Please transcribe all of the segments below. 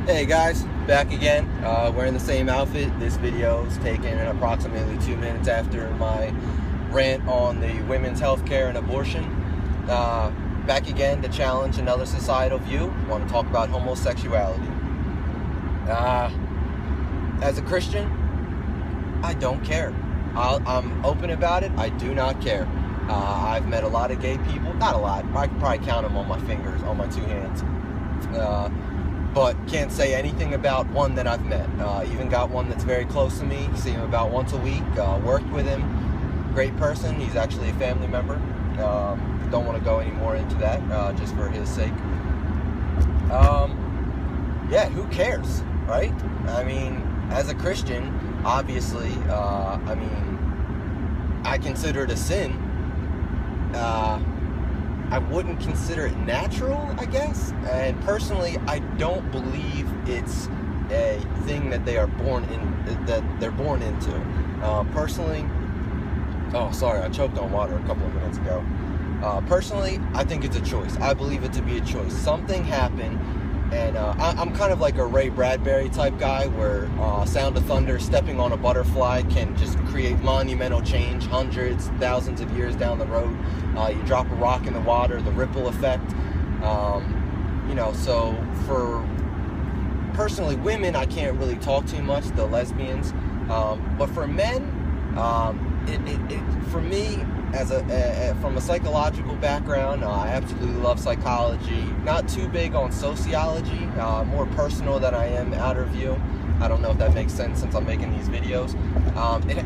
Hey guys, back again. Wearing the same outfit. This video is taken approximately 2 minutes after my rant on the women's healthcare and abortion. Back again to challenge another societal view. I want to talk about homosexuality. As a Christian, I don't care. I'm open about it. I do not care. I've met a lot of gay people. Not a lot. I could probably count them on my fingers, on my two hands. But can't say anything about one that I've met. Even got one that's very close to me. See him about once a week. Worked with him. Great person. He's actually a family member. Don't want to go any more into that, just for his sake. Yeah, who cares, right? I mean, as a Christian, obviously, I consider it a sin. I wouldn't consider it natural, I guess. And personally, I don't believe it's a thing that they are born into. Personally, oh, sorry, I choked on water a couple of minutes ago. Personally, I think it's a choice. I believe it to be a choice. Something happened, and I'm kind of like a Ray Bradbury type guy, where sound of thunder, stepping on a butterfly can just create monumental change hundreds, thousands of years down the road. You drop a rock in the water, the ripple effect. So for personally, women, I can't really talk too much, the lesbians. But for men, for me, from a psychological background, I absolutely love psychology. Not too big on sociology, more personal than I am outer view. I don't know if that makes sense since I'm making these videos.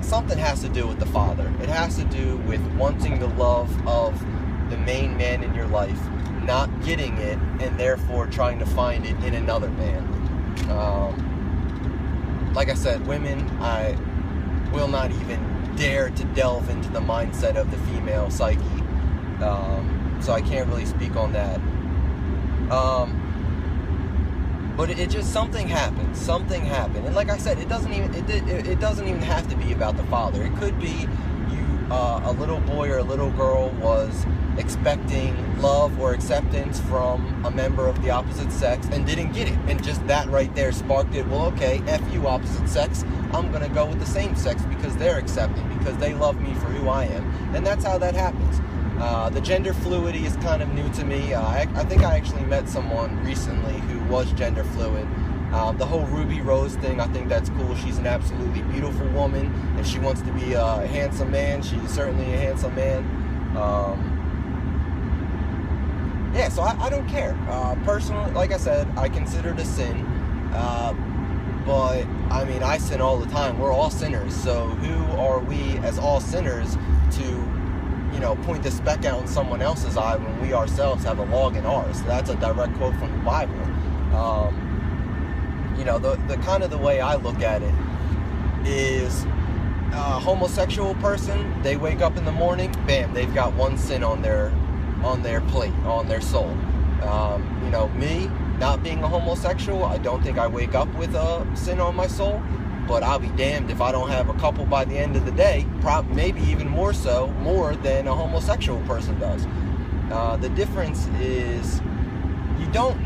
Something has to do with the father. It has to do with wanting the love of the main man in your life, not getting it, and therefore trying to find it in another man. Like I said, women, I will not even dare to delve into the mindset of the female psyche. So I can't really speak on that. But it just, something happened, and like I said, it doesn't even have to be about the father. It could be a little boy or a little girl was expecting love or acceptance from a member of the opposite sex and didn't get it, and just that right there sparked it. Well, okay, F you opposite sex, I'm gonna go with the same sex because they're accepting, because they love me for who I am, and that's how that happens. The gender fluidity is kind of new to me. I think I actually met someone recently who was gender fluid. The whole Ruby Rose thing, I think that's cool. She's an absolutely beautiful woman. If she wants to be a handsome man, she's certainly a handsome man. So I don't care. Personally, like I said, I consider it a sin. But, I sin all the time. We're all sinners. So who are we as all sinners to point the speck out in someone else's eye when we ourselves have a log in ours? So that's a direct quote from the Bible. The kind of the way I look at it is a homosexual person, they wake up in the morning, bam, they've got one sin on their plate, on their soul. Me, not being a homosexual, I don't think I wake up with a sin on my soul. But I'll be damned if I don't have a couple by the end of the day, maybe even more than a homosexual person does. The difference is we don't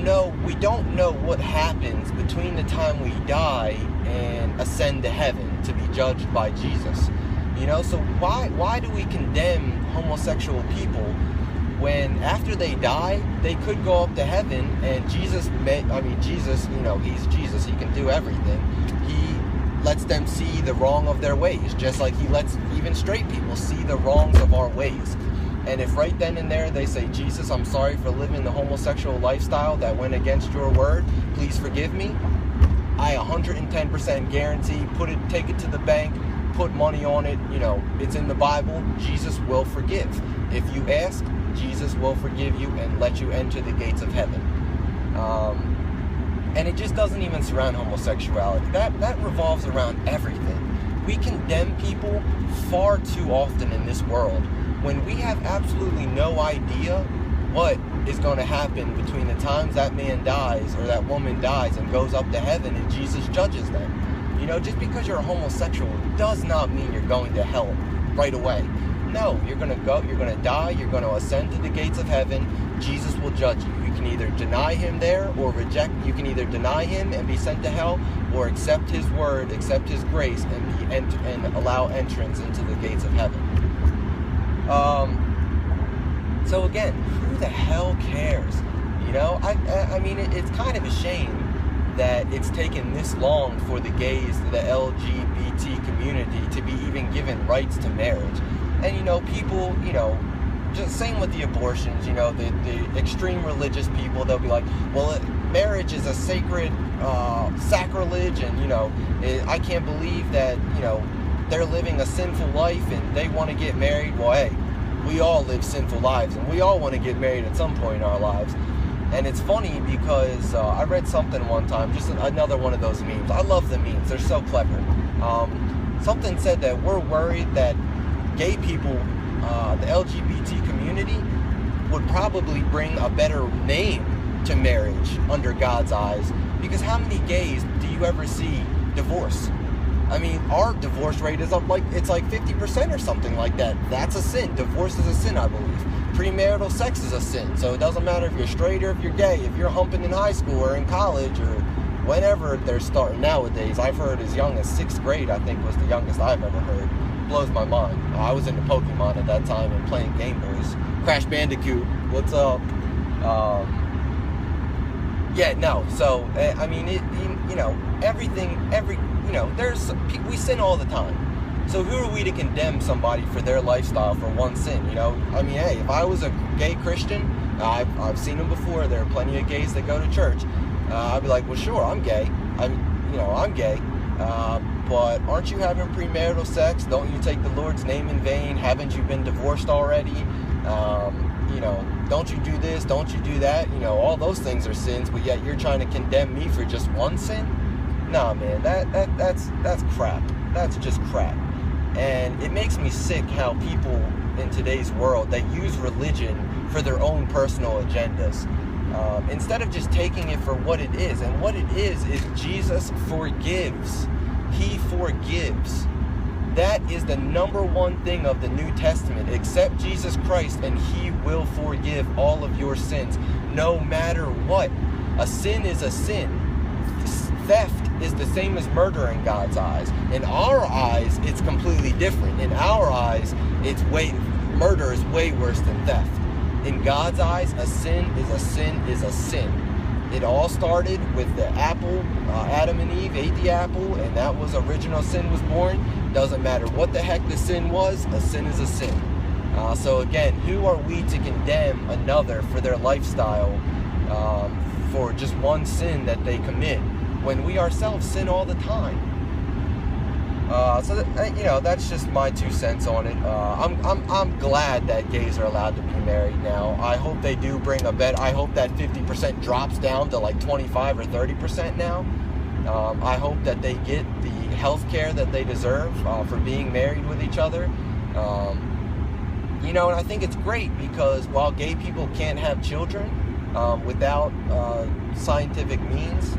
know what happens between the time we die and ascend to heaven to be judged by Jesus. So why do we condemn homosexual people when after they die, they could go up to heaven, and Jesus, he's Jesus, he can do everything. He lets them see the wrong of their ways, just like he lets even straight people see the wrongs of our ways. And if right then and there they say, Jesus, I'm sorry for living the homosexual lifestyle that went against your word, please forgive me, I 110% guarantee, take it to the bank, put money on it, it's in the Bible, Jesus will forgive. If you ask, Jesus will forgive you and let you enter the gates of heaven. And it just doesn't even surround homosexuality. That revolves around everything. We condemn people far too often in this world when we have absolutely no idea what is going to happen between the times that man dies or that woman dies and goes up to heaven and Jesus judges them. Just because you're a homosexual does not mean you're going to hell right away. No, you're going to die, you're going to ascend to the gates of heaven, Jesus will judge you. You can either deny him there or reject. You can either deny him and be sent to hell, or accept his word, accept his grace, and allow entrance into the gates of heaven. So again, who the hell cares? You know, I mean, it's kind of a shame that it's taken this long for the gays, the LGBT community, to be even given rights to marriage. And, you know, people, you know, just same with the abortions, you know, the extreme religious people, they'll be like, well, marriage is a sacred sacrilege, and, you know, I can't believe that, you know, they're living a sinful life and they want to get married. Well, hey, we all live sinful lives, and we all want to get married at some point in our lives. And it's funny because I read something one time, just another one of those memes. I love the memes. They're so clever. Something said that we're worried that gay people, the LGBT community, would probably bring a better name to marriage under God's eyes. Because how many gays do you ever see divorce? I mean, our divorce rate is up, like, it's like 50% or something like that. That's a sin. Divorce is a sin, I believe. Premarital sex is a sin. So it doesn't matter if you're straight or if you're gay. If you're humping in high school or in college or whenever they're starting nowadays. I've heard as young as 6th grade, I think, was the youngest I've ever heard. Blows my mind. I was into Pokemon at that time and playing Game Boys. Crash Bandicoot, what's up? Yeah, no. So, I mean, you know, you know, we sin all the time. So who are we to condemn somebody for their lifestyle for one sin? You know, I mean, hey, if I was a gay Christian, I've seen them before. There are plenty of gays that go to church. I'd be like, well, sure, I'm gay. I'm gay. But aren't you having premarital sex? Don't you take the Lord's name in vain? Haven't you been divorced already? You know, don't you do this? Don't you do that? You know, all those things are sins, but yet you're trying to condemn me for just one sin? Nah, man, that's crap. That's just crap. And it makes me sick how people in today's world, they use religion for their own personal agendas. Instead of just taking it for what it is. And what it is Jesus forgives. He forgives. That is the number one thing of the New Testament. Accept Jesus Christ and He will forgive all of your sins, no matter what. A sin is a sin. Theft is the same as murder in God's eyes. In our eyes, it's completely different. In our eyes, murder is way worse than theft. In God's eyes, a sin is a sin is a sin. It all started with the apple. Adam and Eve ate the apple, and that was original sin was born. Doesn't matter what the heck the sin was, a sin is a sin. So again, who are we to condemn another for their lifestyle for just one sin that they commit, when we ourselves sin all the time? So that, you know, that's just my 2 cents on it. I'm glad that gays are allowed to be married now. I hope they do bring a bet. I hope that 50% drops down to like 25 or 30% now. I hope that they get the health care that they deserve for being married with each other. You know, and I think it's great because while gay people can't have children without scientific means,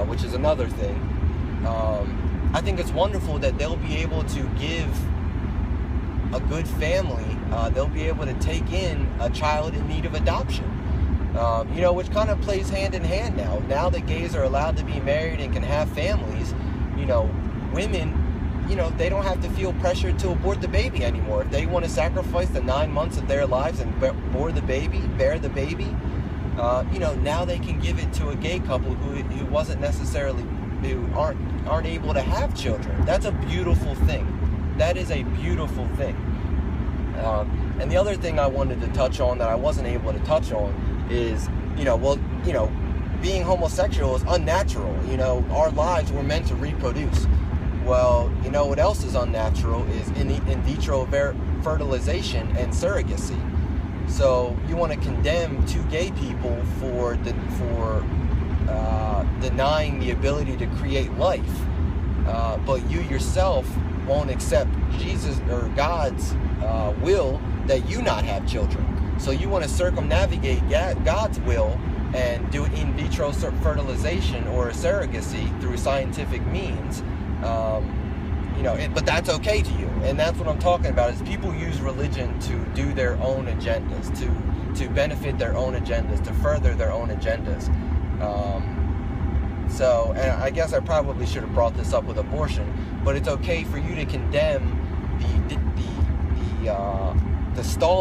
which is another thing, I think it's wonderful that they'll be able to give a good family, they'll be able to take in a child in need of adoption. You know, which kind of plays hand in hand now. Now that gays are allowed to be married and can have families, you know, women, you know, they don't have to feel pressured to abort the baby anymore. If they want to sacrifice the 9 months of their lives and bear the baby, you know, now they can give it to a gay couple who wasn't necessarily, who aren't able to have children. That's a beautiful thing. That is a beautiful thing. And the other thing I wanted to touch on that I wasn't able to touch on is, you know, well, you know, being homosexual is unnatural. You know, our lives were meant to reproduce. Well, you know what else is unnatural is in vitro fertilization and surrogacy. So you want to condemn 2 gay people for denying the ability to create life, but you yourself won't accept Jesus or God's will that you not have children. So you want to circumnavigate God's will and do in vitro fertilization or surrogacy through scientific means. You know, but that's okay to you. And that's what I'm talking about, is people use religion to do their own agendas, to to benefit their own agendas, to further their own agendas. So, and I guess I probably should have brought this up with abortion, but it's okay for you to condemn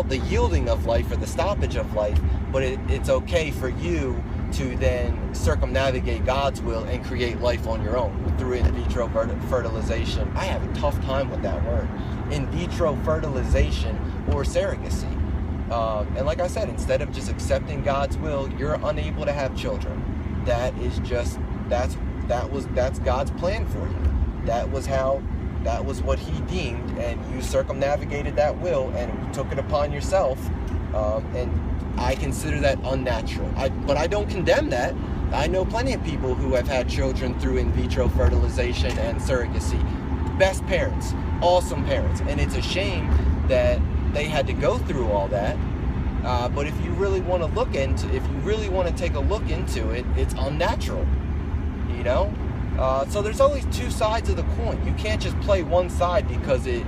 the yielding of life or the stoppage of life, but it's okay for you to then circumnavigate God's will and create life on your own through in vitro fertilization. I have a tough time with that word. In vitro fertilization or surrogacy. And like I said, instead of just accepting God's will, you're unable to have children. That's God's plan for you. That was what he deemed, and you circumnavigated that will and took it upon yourself. And I consider that unnatural. But I don't condemn that. I know plenty of people who have had children through in vitro fertilization and surrogacy. Best parents, awesome parents, and it's a shame that they had to go through all that. But if you really want to take a look into it, it's unnatural. You know. So there's always two sides of the coin. You can't just play one side because it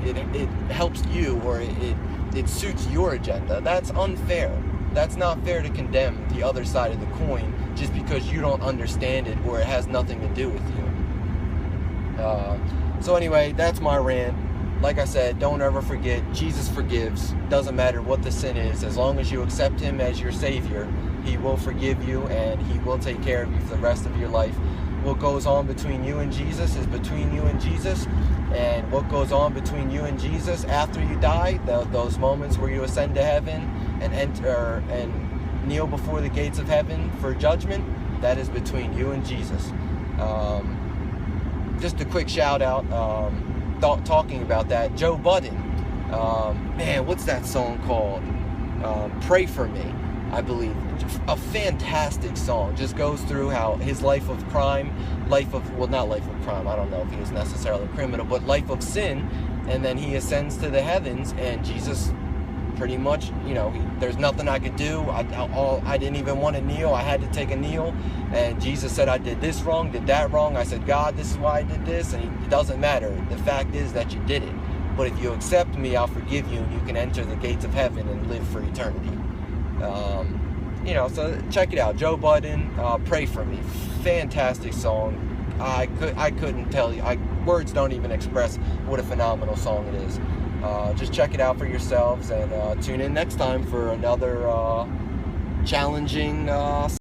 helps you or it suits your agenda. That's unfair. That's not fair to condemn the other side of the coin just because you don't understand it or it has nothing to do with you. So anyway, that's my rant. Like I said, don't ever forget, Jesus forgives. Doesn't matter what the sin is. As long as you accept him as your Savior, he will forgive you and he will take care of you for the rest of your life. What goes on between you and Jesus is between you and Jesus, and what goes on between you and Jesus after you die, those moments where you ascend to heaven and enter and kneel before the gates of heaven for judgment, that is between you and Jesus. Just a quick shout out, talking about that, Joe Budden, man, what's that song called? Pray For Me, I believe. A fantastic song. Just goes through how his life of crime, not life of crime, I don't know if he was necessarily a criminal, but life of sin, and then he ascends to the heavens, and Jesus pretty much, there's nothing I could do. I didn't even want to kneel. I had to take a kneel, and Jesus said I did this wrong, did that wrong. I said, God, this is why I did this, and it doesn't matter. The fact is that you did it. But if you accept me, I'll forgive you, and you can enter the gates of heaven and live for eternity. So check it out. Joe Budden, Pray For Me. Fantastic song. I couldn't tell you. Words don't even express what a phenomenal song it is. Just check it out for yourselves and tune in next time for another challenging